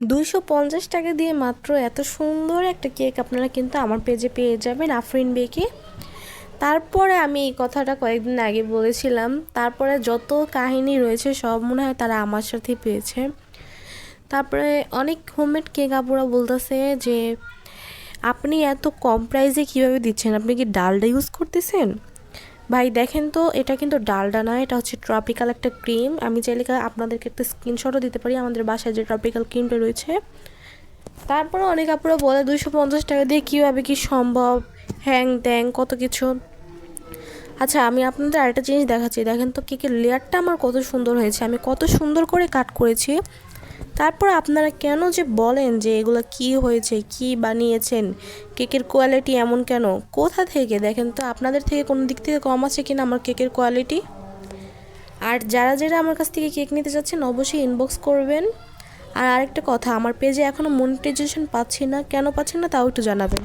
250 টাকা দিয়ে মাত্র এত সুন্দর একটা কেক আপনারা কিন্তু আমার পেজে পেয়ে যাবেন, আফরিন বেকে। তারপরে আমি এই কথাটা কয়েকদিন আগে বলেছিলাম, তারপরে যত কাহিনী রয়েছে সব মনে হয় তারা আমার সাথেই পেয়েছে। তারপরে অনেক হোমমেড কেক আপুরা বলতেছে যে আপনি এত কম প্রাইসে কীভাবে দিচ্ছেন, আপনি কি ডালডা ইউজ করতেছেন? ভাই দেখেন তো, এটা কিন্তু ডালডা না, এটা হচ্ছে ট্রপিক্যাল একটা ক্রিম। আমি চাইলে আপনাদেরকে একটা স্ক্রিনশটও দিতে পারি আমাদের বাসায় যে ট্রপিক্যাল ক্রিমটা রয়েছে। তারপরে অনেক আপুরা বলে 250 টাকা দিয়ে কীভাবে কি সম্ভব, হ্যাং ত্যাং কত কিছু। আচ্ছা, আমি আপনাদের আরেকটা জিনিস দেখাচ্ছি, দেখেন তো কেকের লেয়ারটা আমার কত সুন্দর হয়েছে, আমি কত সুন্দর করে কাট করেছি। তারপর আপনারা কেন যে বলেন যে এগুলো কি হয়েছে, কি বানিয়েছেন, কেকের কোয়ালিটি এমন কেন, কোথা থেকে? দেখেন তো আপনাদের থেকে কোনো দিক থেকে কম আছে কিনা আমার কেকের কোয়ালিটি। আর যারা যারা আমার কাছ থেকে কেক নিতে চাচ্ছেন অবশ্যই ইনবক্স করবেন। আর আরেকটা কথা, আমার পেজে এখনও মনিটাইজেশন পাচ্ছি না, কেন পাচ্ছি না তাও একটু জানাবেন।